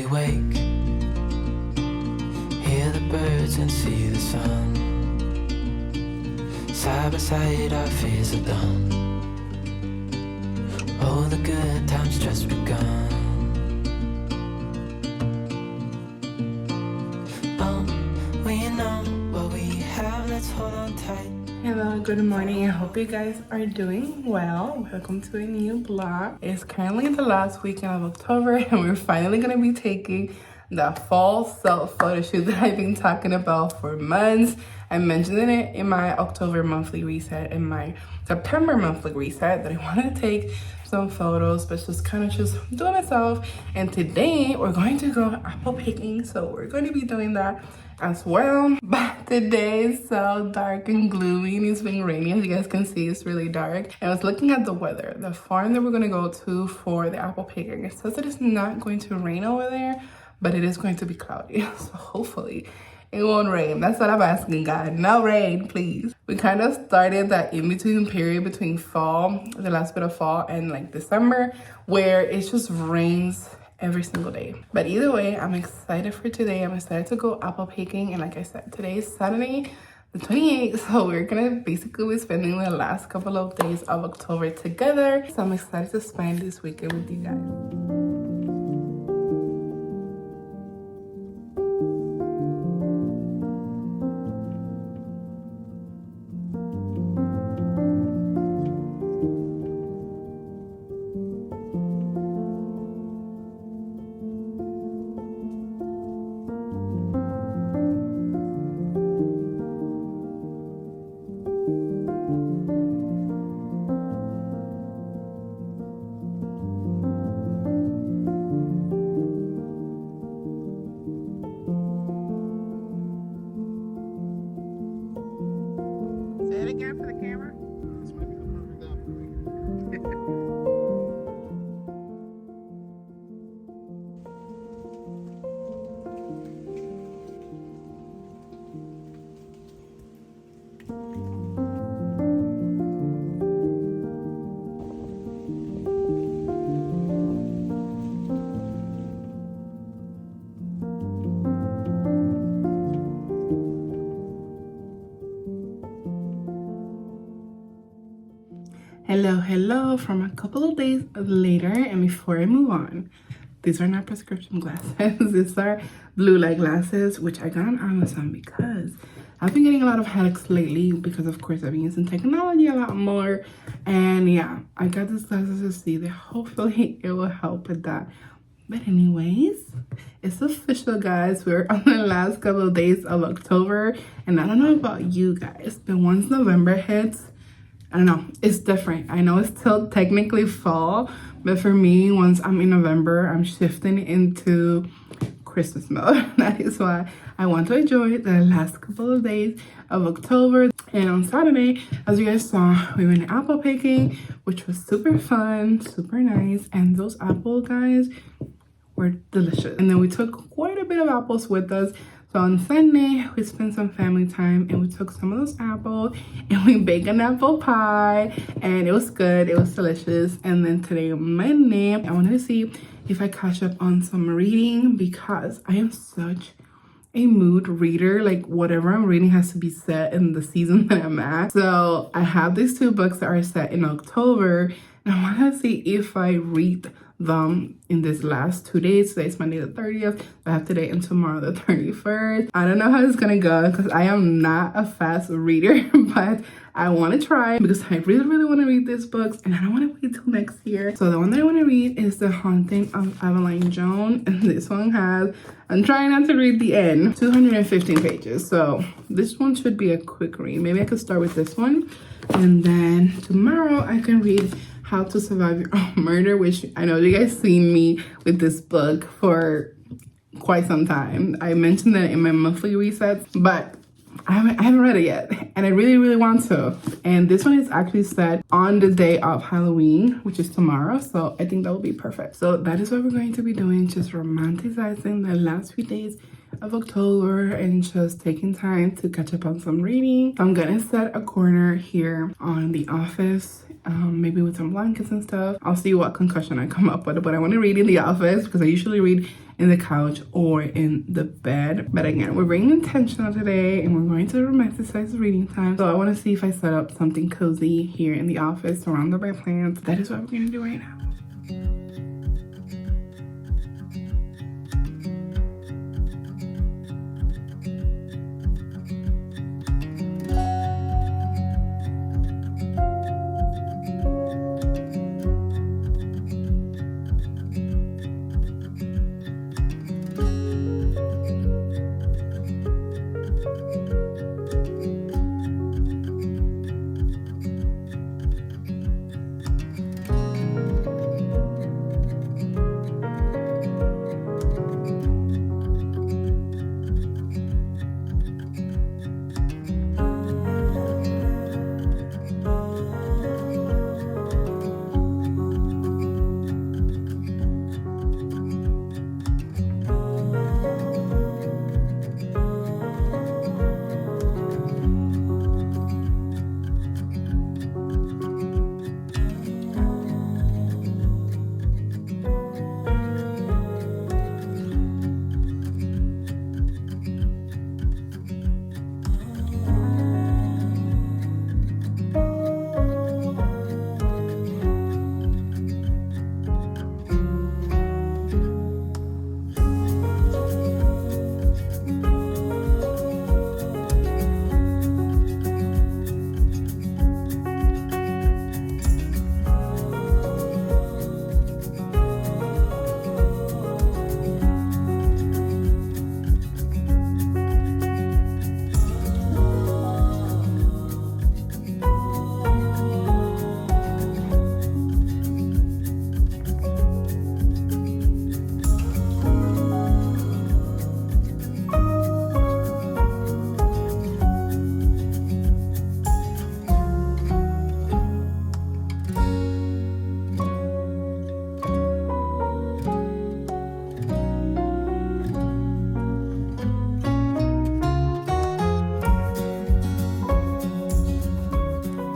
we wake, hear the birds and see the sun. Side by side our fears are done. Oh, the good times just begun. We know what we have, let's hold on tight. Hello, good morning. I hope you guys are doing well. Welcome to a new vlog. It's currently the last weekend of October and we're finally going to be taking the fall self photo shoot that I've been talking about for months. I mentioned it in my October monthly reset and my September monthly reset that I wanted to take some photos, but just kind of just do it myself. And today we're going to go apple picking, so we're going to be doing that as well. But today is so dark and gloomy and it's been raining. As you guys can see, it's really dark. And I was looking at the weather, the farm that we're going to go to for the apple picking. It says that it's not going to rain over there, but it is going to be cloudy. So hopefully it won't rain. That's what I'm asking, God. No rain, please. We kind of started that in-between period between fall, the last bit of fall, and like December, where it just rains every single day. But either way, I'm excited for today. I'm excited to go apple picking. And like I said, today is Saturday, the 28th. So we're gonna basically be spending the last couple of days of October together. So I'm excited to spend this weekend with you guys. Say it again for the camera. This might be the perfect apple. Hello from a couple of days later. And before I move on, these are not prescription glasses. These are blue light glasses, which I got on Amazon because I've been getting a lot of headaches lately because of course I've been using technology a lot more. And yeah, I got these glasses to see that hopefully it will help with that. But anyways, it's official, guys. We're on the last couple of days of October, and I don't know about you guys, but once November hits, I don't know, it's different. I know it's still technically fall, but for me, once I'm in November, I'm shifting into Christmas mode. That is why I want to enjoy the last couple of days of October. And on Saturday, as you guys saw, we went apple picking, which was super fun, super nice. And those apple guys were delicious. And then we took quite a bit of apples with us. So on Sunday, we spent some family time and we took some of those apples and we baked an apple pie and it was good. It was delicious. And then today, Monday, I wanted to see if I catch up on some reading because I am such a mood reader. Like whatever I'm reading has to be set in the season that I'm at. So I have these two books that are set in October and I want to see if I read them in this last 2 days. Today's Monday the 30th. I have today and tomorrow the 31st. I don't know how it's gonna go because I am not a fast reader, but I want to try because I really want to read these books and I don't want to wait till next year. So the one that I want to read is The Haunting of Evelyn Jones, and this one has, I'm trying not to read the end, 215 pages. So this one should be a quick read. Maybe I could start with this one and then tomorrow I can read How to Survive Your Own Murder, which I know you guys seen me with this book for quite some time. I mentioned that in my monthly resets, but I haven't read it yet and I really want to. And this one is actually set on the day of Halloween, which is tomorrow, so I think that will be perfect. So that is what we're going to be doing, just romanticizing the last few days of October and just taking time to catch up on some reading. I'm gonna set a corner here on the office, maybe with some blankets and stuff. I'll see what concussion I come up with, but I want to read in the office because I usually read in the couch or in the bed. But again, we're bringing intentional today and we're going to romanticize reading time. So I want to see if I set up something cozy here in the office surrounded by plants. That is what we're going to do right now.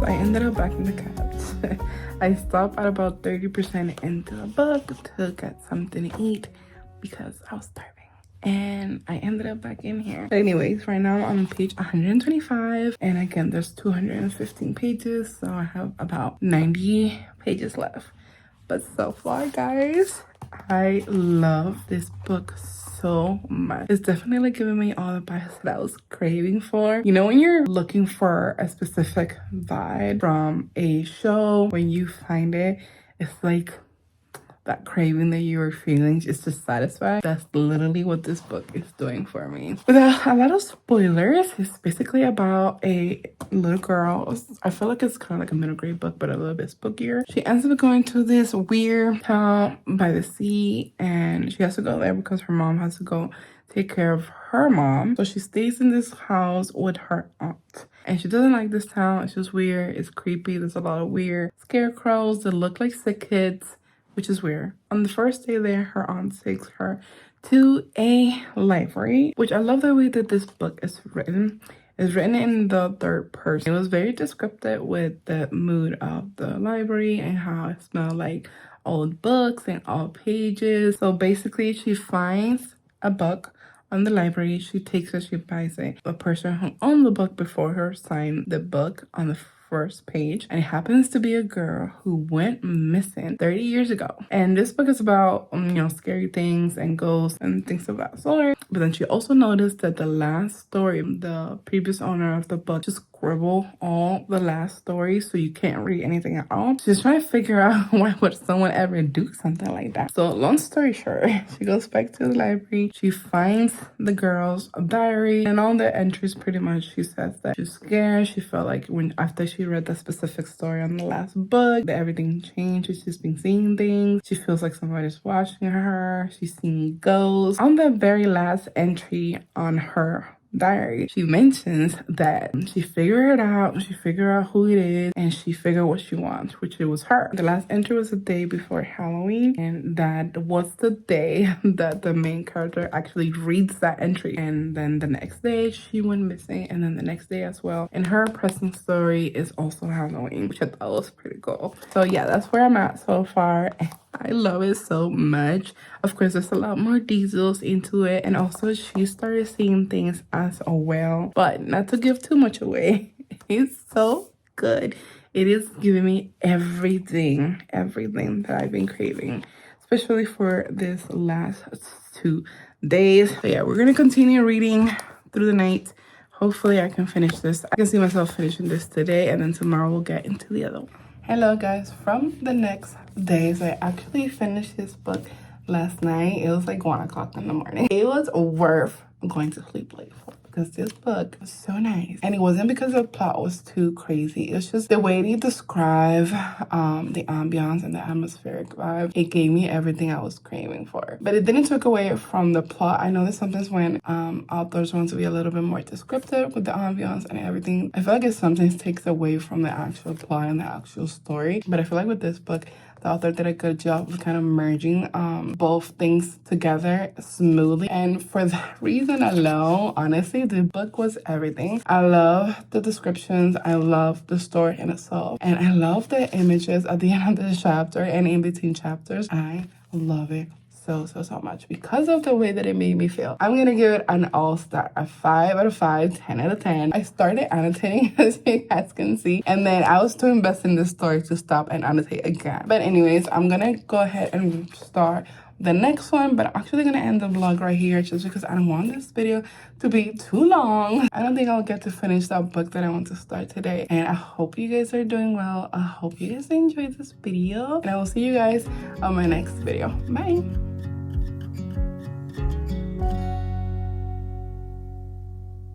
I ended up back in the couch. I stopped at about 30% into the book to get something to eat because I was starving. And I ended up back in here. But anyways, right now I'm on page 125. And again, there's 215 pages. So I have about 90 pages left. But so far, guys, I love this book so much. It's definitely giving me all the vibes that I was craving for. You know, when you're looking for a specific vibe from a show, when you find it, it's like that craving that you were feeling is just satisfied. That's literally what this book is doing for me. Without a lot of spoilers, it's basically about a little girl. I feel like it's kind of like a middle grade book, but a little bit spookier. She ends up going to this weird town by the sea, and she has to go there because her mom has to go take care of her mom. So she stays in this house with her aunt. And she doesn't like this town. It's just weird. It's creepy. There's a lot of weird scarecrows that look like sick kids, which is weird. On the first day there, her aunt takes her to a library, which I love the way that this book is written. It's written in the third person. It was very descriptive with the mood of the library and how it smelled like old books and old pages. So basically, she finds a book on the library. She takes it, she buys it. The person who owned the book before her signed the book on the first page, and it happens to be a girl who went missing 30 years ago. And this book is about scary things and ghosts and things of that sort. But then she also noticed that the last story, the previous owner of the book just scribbled all the last stories, so you can't read anything at all. She's trying to figure out why would someone ever do something like that. So long story short, she goes back to the library. She finds the girl's diary, and all the entries pretty much she says that she's scared. She felt like after she read the specific story on the last book, that everything changed. She's been seeing things. She feels like somebody's watching her. She's seeing ghosts. On the very last entry on her diary, she mentions that she figured it out, she figured out who it is, and she figured what she wants, which it was her. The last entry was the day before Halloween, and that was the day that the main character actually reads that entry. And then the next day she went missing, and then the next day as well. And her present story is also Halloween, which I thought was pretty cool. So yeah, that's where I'm at so far. I love it so much. Of course, there's a lot more details into it, and also she started seeing things as well, but not to give too much away. It's so good. It is giving me everything that I've been craving, especially for this last 2 days. So yeah, we're gonna continue reading through the night. Hopefully I can finish this. I can see myself finishing this today, and then tomorrow we'll get into the other one. Hello guys, from the next days, I actually finished this book last night. It was like 1 o'clock in the morning. It was worth going to sleep late for because this book was so nice. And it wasn't because the plot was too crazy. It was just the way they describe the ambiance and the atmospheric vibe. It gave me everything I was craving for. But it didn't take away from the plot. I know that sometimes when authors want to be a little bit more descriptive with the ambiance and everything, I feel like it sometimes takes away from the actual plot and the actual story. But I feel like with this book, the author did a good job of kind of merging both things together smoothly. And for that reason alone, honestly, the book was everything. I love the descriptions. I love the story in itself. And I love the images at the end of the chapter and in between chapters. I love it so much because of the way that it made me feel. I'm gonna give it an all-star, a 5 out of 5, 10 out of 10. I started annotating, as you guys can see, and then I was too invested in the story to stop and annotate again. But anyways, I'm gonna go ahead and start the next one, but I'm actually gonna end the vlog right here just because I don't want this video to be too long. I don't think I'll get to finish that book that I want to start today, and I hope you guys are doing well. I hope you guys enjoyed this video, and I will see you guys on my next video. Bye.